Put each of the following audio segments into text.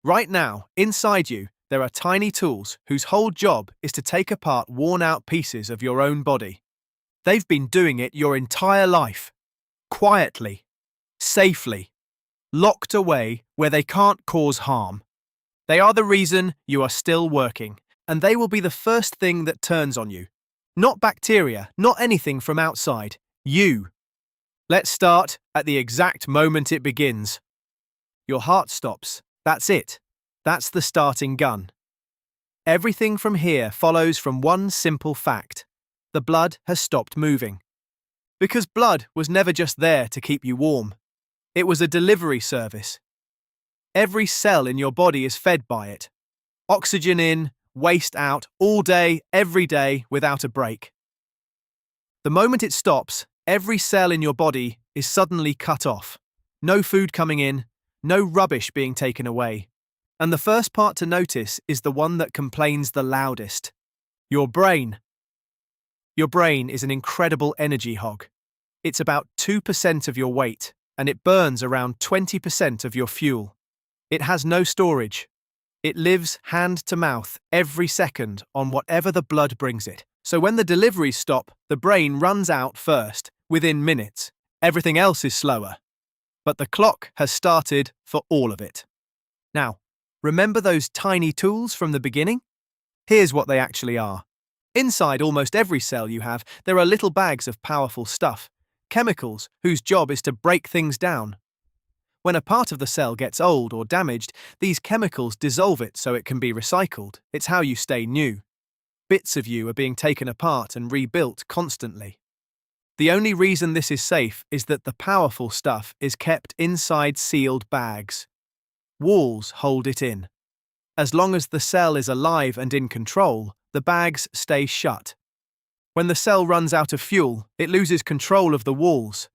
Right now, inside you, there are tiny tools whose whole job is to take apart worn-out pieces of your own body. They've been doing it your entire life. Quietly. Safely. Locked away where they can't cause harm. They are the reason you are still working, and they will be the first thing that turns on you. Not bacteria, not anything from outside. You. Let's start at the exact moment it begins. Your heart stops. That's it. That's the starting gun. Everything from here follows from one simple fact. The blood has stopped moving. Because blood was never just there to keep you warm. It was a delivery service. Every cell in your body is fed by it. Oxygen in, waste out, all day, every day, without a break. The moment it stops, every cell in your body is suddenly cut off. No food coming in, no rubbish being taken away. And the first part to notice is the one that complains the loudest. Your brain. Your brain is an incredible energy hog. It's about 2% of your weight, and it burns around 20% of your fuel. It has no storage. It lives hand to mouth every second on whatever the blood brings it. So when the deliveries stop, the brain runs out first, within minutes. Everything else is slower. But the clock has started for all of it. Now, remember those tiny tools from the beginning? Here's what they actually are. Inside almost every cell you have, there are little bags of powerful stuff, chemicals whose job is to break things down. When a part of the cell gets old or damaged, these chemicals dissolve it so it can be recycled. It's how you stay new. Bits of you are being taken apart and rebuilt constantly. The only reason this is safe is that the powerful stuff is kept inside sealed bags. Walls hold it in. As long as the cell is alive and in control, the bags stay shut. When the cell runs out of fuel, it loses control of the walls.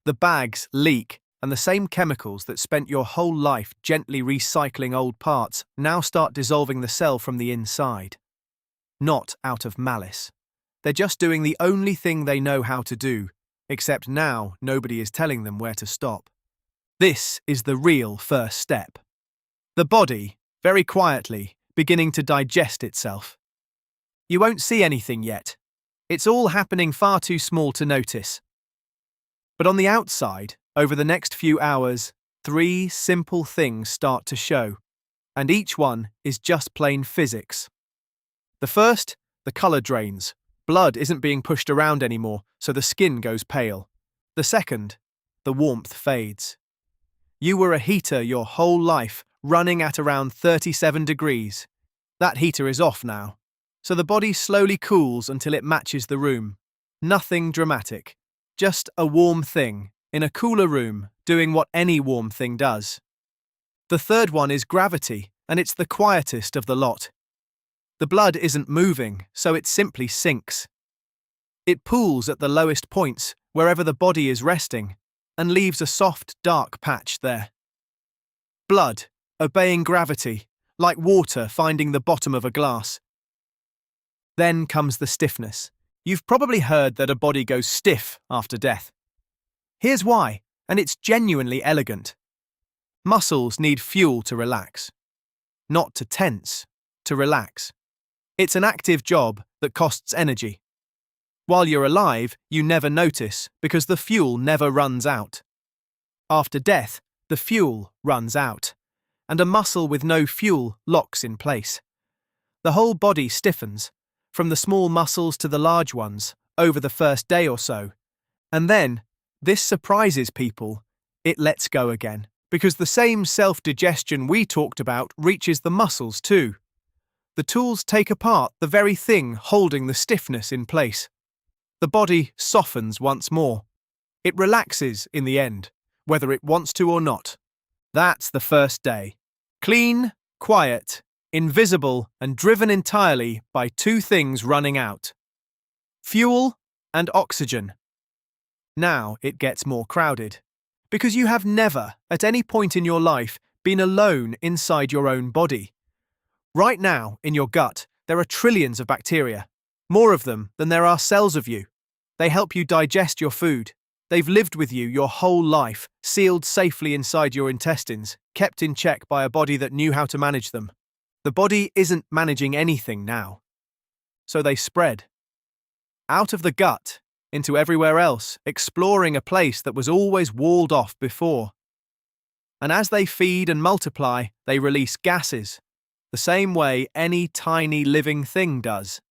The bags leak, and the same chemicals that spent your whole life gently recycling old parts now start dissolving the cell from the inside. Not out of malice. They're just doing the only thing they know how to do, except now nobody is telling them where to stop. This is the real first step. The body, very quietly, beginning to digest itself. You won't see anything yet. It's all happening far too small to notice. But on the outside, over the next few hours, 3 simple things start to show, and each one is just plain physics. The first, the colour drains. Blood isn't being pushed around anymore, so the skin goes pale. The second, the warmth fades. You were a heater your whole life, running at around 37 degrees. That heater is off now, so the body slowly cools until it matches the room. Nothing dramatic, just a warm thing, in a cooler room, doing what any warm thing does. The third one is gravity, and it's the quietest of the lot. The blood isn't moving, so it simply sinks. It pools at the lowest points, wherever the body is resting, and leaves a soft, dark patch there. Blood, obeying gravity, like water finding the bottom of a glass. Then comes the stiffness. You've probably heard that a body goes stiff after death. Here's why, and it's genuinely elegant. Muscles need fuel to relax. Not to tense, to relax. It's an active job that costs energy. While you're alive, you never notice because the fuel never runs out. After death, the fuel runs out, and a muscle with no fuel locks in place. The whole body stiffens, from the small muscles to the large ones, over the first day or so. And then, this surprises people, it lets go again, because the same self-digestion we talked about reaches the muscles too. The tools take apart the very thing holding the stiffness in place. The body softens once more. It relaxes in the end, whether it wants to or not. That's the first day. Clean, quiet, invisible, and driven entirely by 2 things running out: fuel and oxygen. Now it gets more crowded, because you have never, at any point in your life, been alone inside your own body. Right now, in your gut, there are trillions of bacteria, more of them than there are cells of you. They help you digest your food. They've lived with you your whole life, sealed safely inside your intestines, kept in check by a body that knew how to manage them. The body isn't managing anything now. So they spread. Out of the gut, into everywhere else, exploring a place that was always walled off before. And as they feed and multiply, they release gases, the same way any tiny living thing does.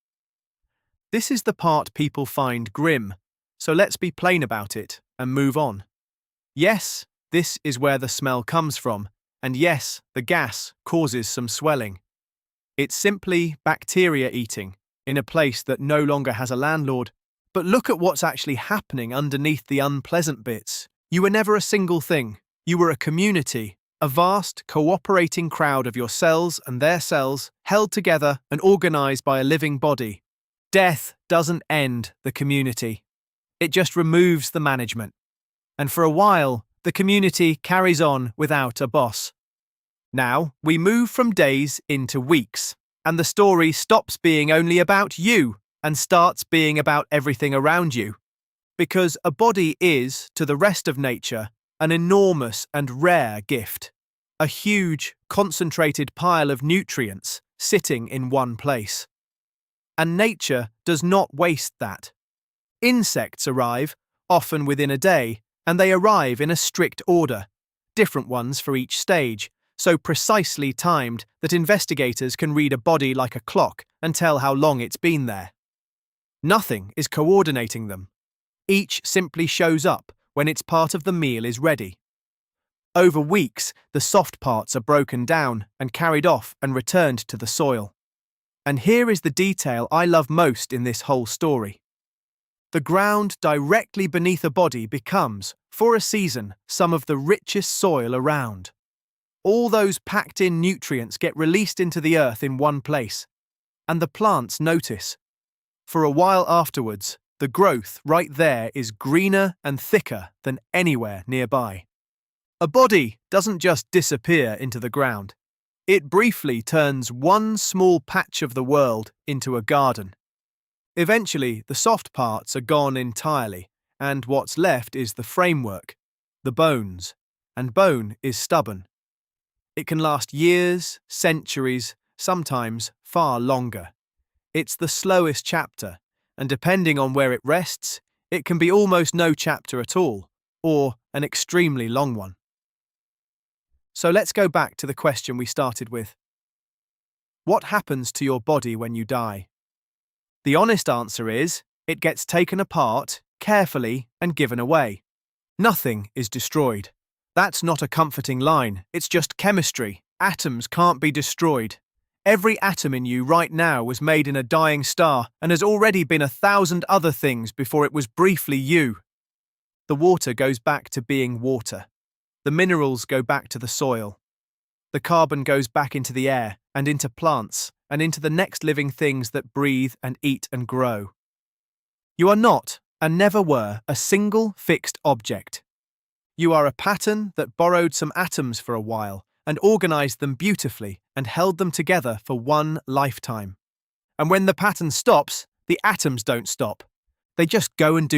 This is the part people find grim, so let's be plain about it and move on. Yes, this is where the smell comes from, and yes, the gas causes some swelling. It's simply bacteria eating, in a place that no longer has a landlord. But look at what's actually happening underneath the unpleasant bits. You were never a single thing. You were a community, a vast, cooperating crowd of your cells and their cells, held together and organized by a living body. Death doesn't end the community. It just removes the management. And for a while, the community carries on without a boss. Now, we move from days into weeks, and the story stops being only about you and starts being about everything around you. Because a body is, to the rest of nature, an enormous and rare gift. A huge, concentrated pile of nutrients sitting in one place. And nature does not waste that. Insects arrive, often within a day, and they arrive in a strict order, different ones for each stage, so precisely timed that investigators can read a body like a clock and tell how long it's been there. Nothing is coordinating them. Each simply shows up when its part of the meal is ready. Over weeks, the soft parts are broken down and carried off and returned to the soil. And here is the detail I love most in this whole story. The ground directly beneath a body becomes, for a season, some of the richest soil around. All those packed-in nutrients get released into the earth in one place, and the plants notice. For a while afterwards, the growth right there is greener and thicker than anywhere nearby. A body doesn't just disappear into the ground. It briefly turns one small patch of the world into a garden. Eventually, the soft parts are gone entirely, and what's left is the framework, the bones, and bone is stubborn. It can last years, centuries, sometimes far longer. It's the slowest chapter, and depending on where it rests, it can be almost no chapter at all, or an extremely long one. So let's go back to the question we started with. What happens to your body when you die? The honest answer is, it gets taken apart, carefully, and given away. Nothing is destroyed. That's not a comforting line, it's just chemistry. Atoms can't be destroyed. Every atom in you right now was made in a dying star and has already been 1,000 other things before it was briefly you. The water goes back to being water. The minerals go back to the soil. The carbon goes back into the air and into plants and into the next living things that breathe and eat and grow. You are not, and never were, a single fixed object. You are a pattern that borrowed some atoms for a while and organized them beautifully and held them together for one lifetime. And when the pattern stops, the atoms don't stop. They just go and do